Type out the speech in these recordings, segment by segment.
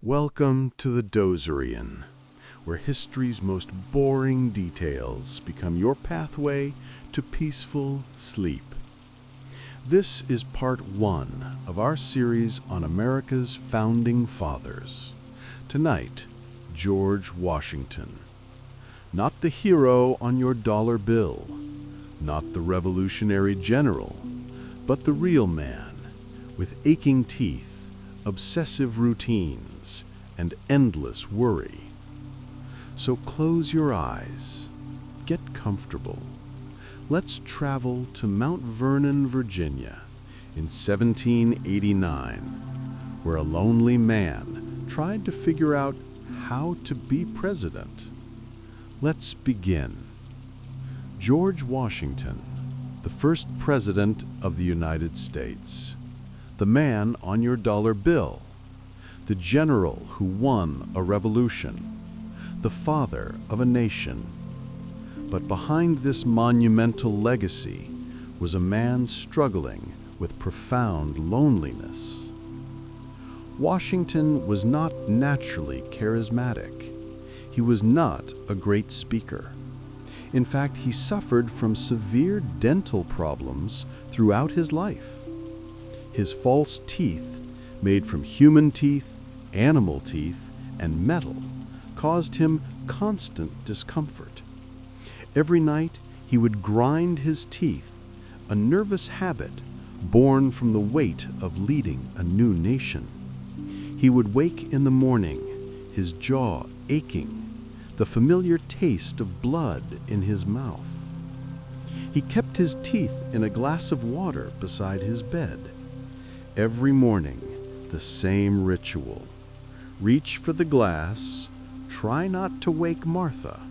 Welcome to the Dozerian, where history's most boring details become your pathway to peaceful sleep. This is part 1 of our series on America's founding fathers. Tonight, George Washington. Not the hero on your dollar bill, not the revolutionary general, but the real man, with aching teeth, obsessive routines, and endless worry. So close your eyes, get comfortable. Let's travel to Mount Vernon, Virginia, in 1789, where a lonely man tried to figure out how to be president. Let's begin. George Washington, the first president of the United States. The man on your dollar bill, the general who won a revolution, the father of a nation. But behind this monumental legacy was a man struggling with profound loneliness. Washington was not naturally charismatic. He was not a great speaker. In fact, he suffered from severe dental problems throughout his life. His false teeth, made from human teeth, animal teeth, and metal, caused him constant discomfort. Every night he would grind his teeth, a nervous habit born from the weight of leading a new nation. He would wake in the morning, his jaw aching, the familiar taste of blood in his mouth. He kept his teeth in a glass of water beside his bed. Every morning, the same ritual. Reach for the glass, try not to wake Martha,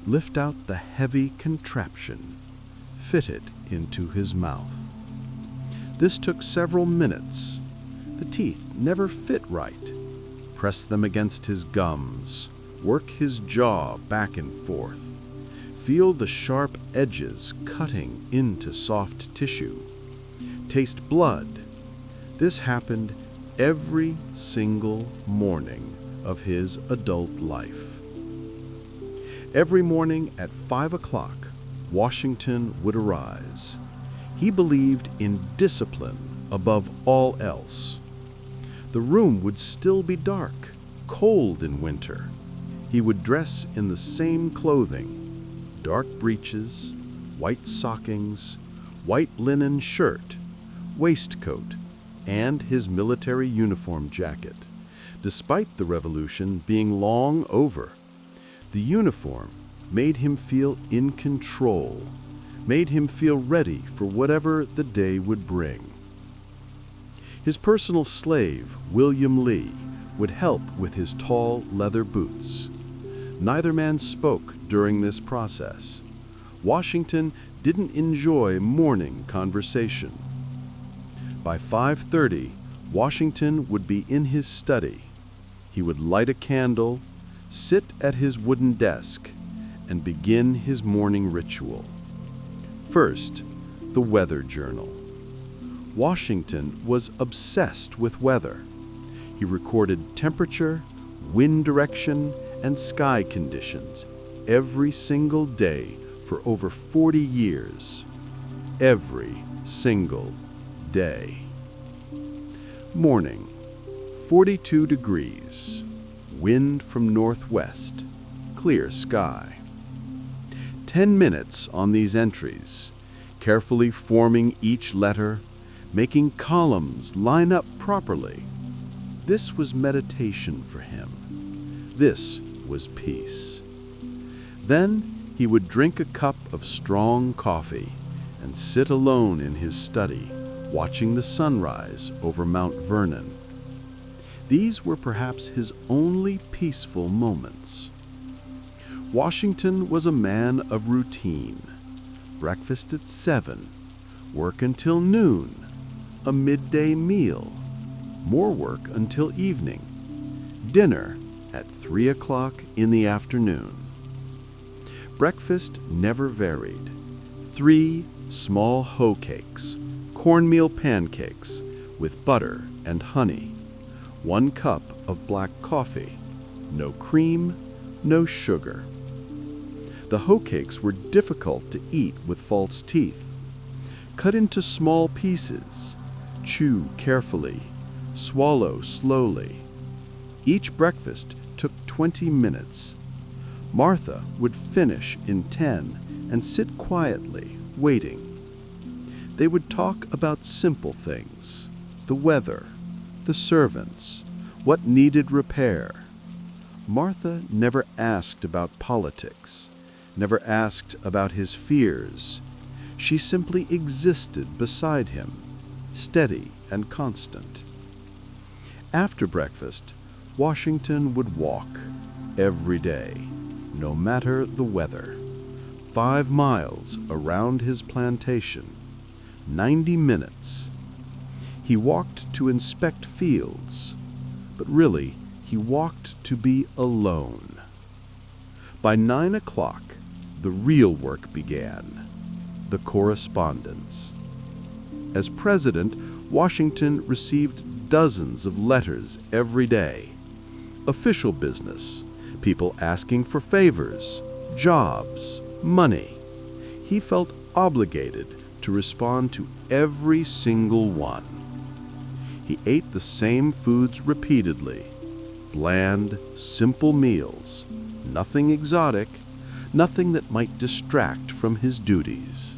lift out the heavy contraption, fit it into his mouth. This took several minutes. The teeth never fit right. Press them against his gums, work his jaw back and forth. Feel the sharp edges cutting into soft tissue. Taste blood. This happened every single morning of his adult life. Every morning at 5 o'clock, Washington would arise. He believed in discipline above all else. The room would still be dark, cold in winter. He would dress in the same clothing, dark breeches, white stockings, white linen shirt, waistcoat, and his military uniform jacket, despite the revolution being long over. The uniform made him feel in control, made him feel ready for whatever the day would bring. His personal slave, William Lee, would help with his tall leather boots. Neither man spoke during this process. Washington didn't enjoy morning conversation. By 5:30, Washington would be in his study. He would light a candle, sit at his wooden desk, and begin his morning ritual. First, the weather journal. Washington was obsessed with weather. He recorded temperature, wind direction, and sky conditions every single day for over 40 years. Every single day. Morning, 42 degrees, wind from northwest, clear sky. 10 minutes on these entries, carefully forming each letter, making columns line up properly. This was meditation for him. This was peace. Then he would drink a cup of strong coffee and sit alone in his study, watching the sunrise over Mount Vernon. These were perhaps his only peaceful moments. Washington was a man of routine. Breakfast at 7, work until noon, a midday meal, more work until evening, dinner at 3 o'clock in the afternoon. Breakfast never varied. 3 small hoe cakes, cornmeal pancakes with butter and honey, 1 cup of black coffee. No cream, no sugar. The hoe cakes were difficult to eat with false teeth. Cut into small pieces. Chew carefully. Swallow slowly. Each breakfast took 20 minutes. Martha would finish in 10 and sit quietly, waiting. They would talk about simple things, the weather, the servants, what needed repair. Martha never asked about politics, never asked about his fears. She simply existed beside him, steady and constant. After breakfast, Washington would walk every day, no matter the weather. 5 miles around his plantation, 90 minutes. He walked to inspect fields, but really, he walked to be alone. By 9 o'clock, the real work began, the correspondence. As president, Washington received dozens of letters every day. Official business, people asking for favors, jobs, money. He felt obligated to respond to every single one. He ate the same foods repeatedly, bland, simple meals, nothing exotic, nothing that might distract from his duties.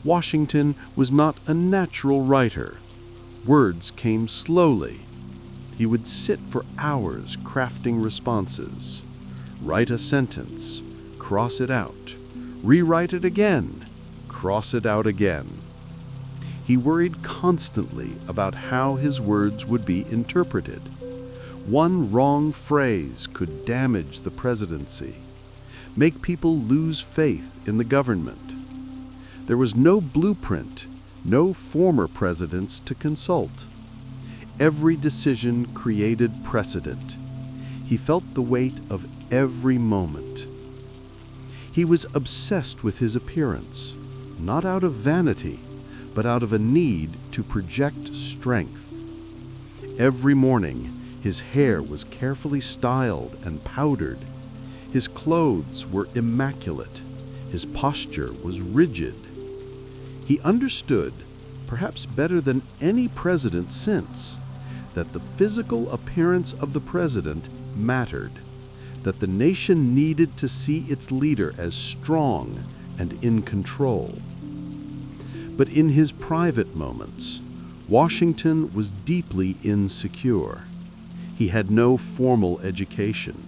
Washington was not a natural writer. Words came slowly. He would sit for hours crafting responses, write a sentence, cross it out, rewrite it again, cross it out again. He worried constantly about how his words would be interpreted. One wrong phrase could damage the presidency, make people lose faith in the government. There was no blueprint, no former presidents to consult. Every decision created precedent. He felt the weight of every moment. He was obsessed with his appearance, not out of vanity, but out of a need to project strength. Every morning, his hair was carefully styled and powdered. His clothes were immaculate. His posture was rigid. He understood, perhaps better than any president since, that the physical appearance of the president mattered, that the nation needed to see its leader as strong and in control. But in his private moments, Washington was deeply insecure. He had no formal education.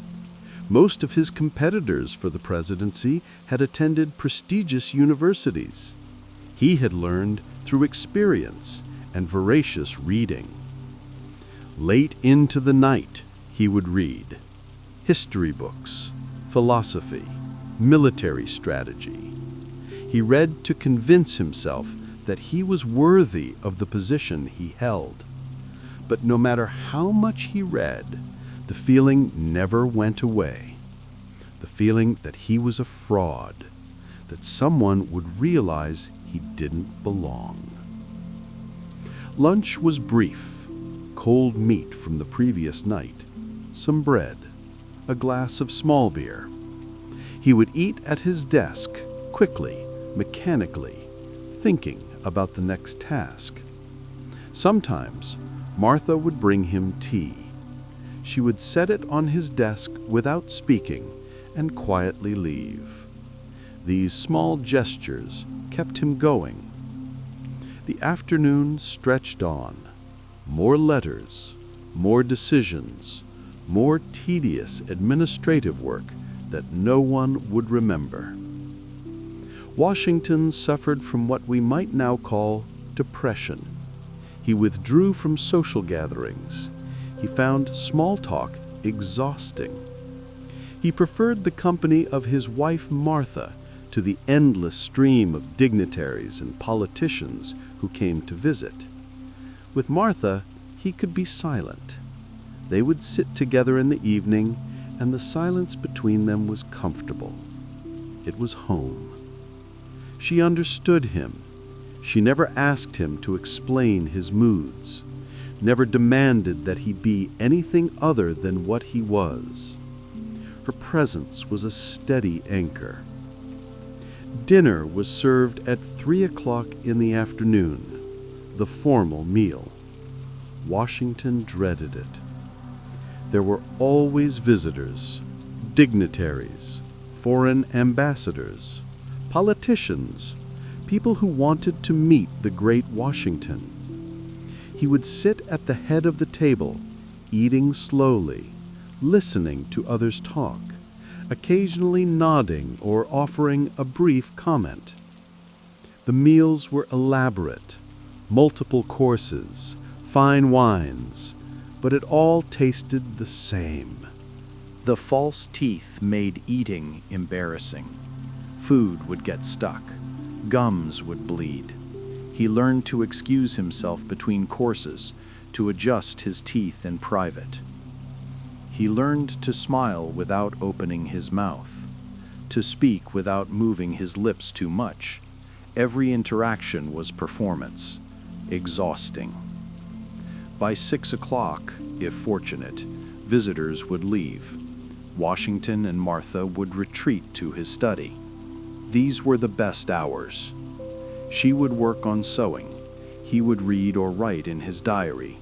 Most of his competitors for the presidency had attended prestigious universities. He had learned through experience and voracious reading. Late into the night, he would read history books, philosophy, military strategy. He read to convince himself that he was worthy of the position he held. But no matter how much he read, the feeling never went away. The feeling that he was a fraud, that someone would realize he didn't belong. Lunch was brief: cold meat from the previous night, some bread, a glass of small beer. He would eat at his desk, quickly, mechanically, thinking about the next task. Sometimes, Martha would bring him tea. She would set it on his desk without speaking and quietly leave. These small gestures kept him going. The afternoon stretched on. More letters, more decisions, more tedious administrative work that no one would remember. Washington suffered from what we might now call depression. He withdrew from social gatherings. He found small talk exhausting. He preferred the company of his wife Martha to the endless stream of dignitaries and politicians who came to visit. With Martha, he could be silent. They would sit together in the evening, and the silence between them was comfortable. It was home. She understood him. She never asked him to explain his moods. never demanded that he be anything other than what he was. Her presence was a steady anchor. Dinner was served at 3 o'clock in the afternoon, the formal meal. Washington dreaded it. There were always visitors, dignitaries, foreign ambassadors, politicians, people who wanted to meet the great Washington. He would sit at the head of the table, eating slowly, listening to others talk, occasionally nodding or offering a brief comment. The meals were elaborate, multiple courses, fine wines, but it all tasted the same. The false teeth made eating embarrassing. Food would get stuck. Gums would bleed. He learned to excuse himself between courses, to adjust his teeth in private. He learned to smile without opening his mouth, to speak without moving his lips too much. Every interaction was performance, exhausting. By 6 o'clock, if fortunate, visitors would leave. Washington and Martha would retreat to his study. These were the best hours. She would work on sewing. He would read or write in his diary.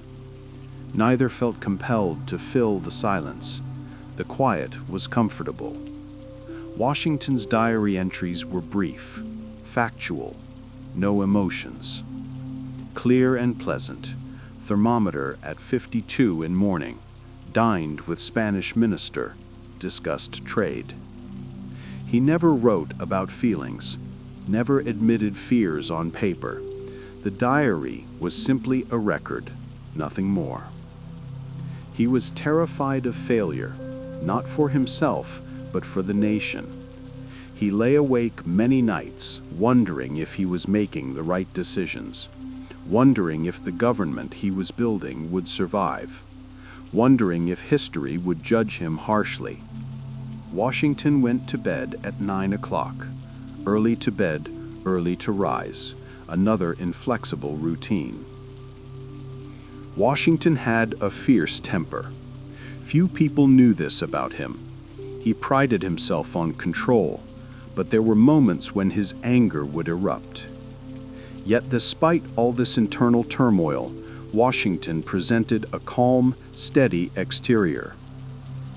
Neither felt compelled to fill the silence. The quiet was comfortable. Washington's diary entries were brief, factual, no emotions. Clear and pleasant. Thermometer at 52 in morning. Dined with Spanish minister. Discussed trade. He never wrote about feelings, never admitted fears on paper. The diary was simply a record, nothing more. He was terrified of failure, not for himself, but for the nation. He lay awake many nights, wondering if he was making the right decisions, wondering if the government he was building would survive, wondering if history would judge him harshly. Washington went to bed at 9 o'clock. Early to bed, early to rise. Another inflexible routine. Washington had a fierce temper. Few people knew this about him. He prided himself on control, but there were moments when his anger would erupt. Yet despite all this internal turmoil, Washington presented a calm, steady exterior.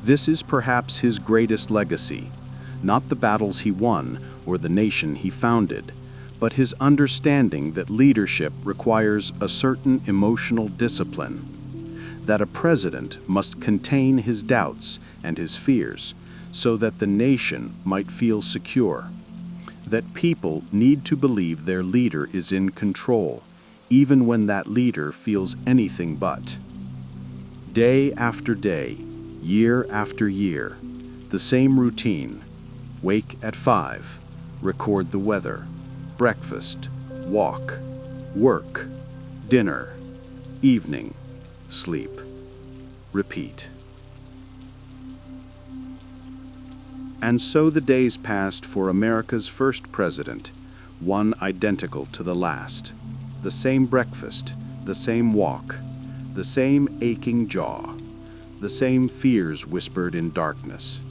This is perhaps his greatest legacy, not the battles he won or the nation he founded, but his understanding that leadership requires a certain emotional discipline, that a president must contain his doubts and his fears so that the nation might feel secure, that people need to believe their leader is in control, even when that leader feels anything but. Day after day, year after year, the same routine. Wake at 5, record the weather, breakfast, walk, work, dinner, evening, sleep. Repeat. And so the days passed for America's first president, one identical to the last. The same breakfast, the same walk, the same aching jaw, the same fears whispered in darkness.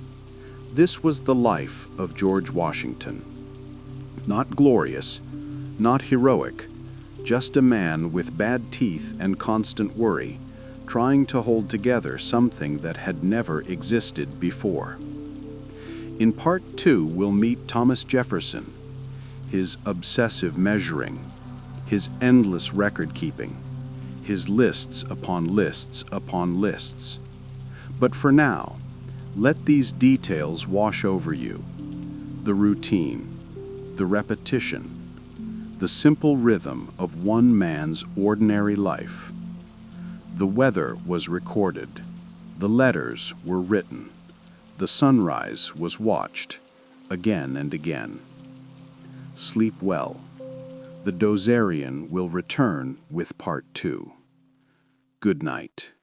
This was the life of George Washington. Not glorious, not heroic, just a man with bad teeth and constant worry, trying to hold together something that had never existed before. In Part 2, we'll meet Thomas Jefferson, his obsessive measuring, his endless record-keeping, his lists upon lists upon lists. But for now, let these details wash over you. The routine, the repetition, the simple rhythm of one man's ordinary life. The weather was recorded, the letters were written, the sunrise was watched again and again. Sleep well. The Dozerian will return with Part 2. Good night.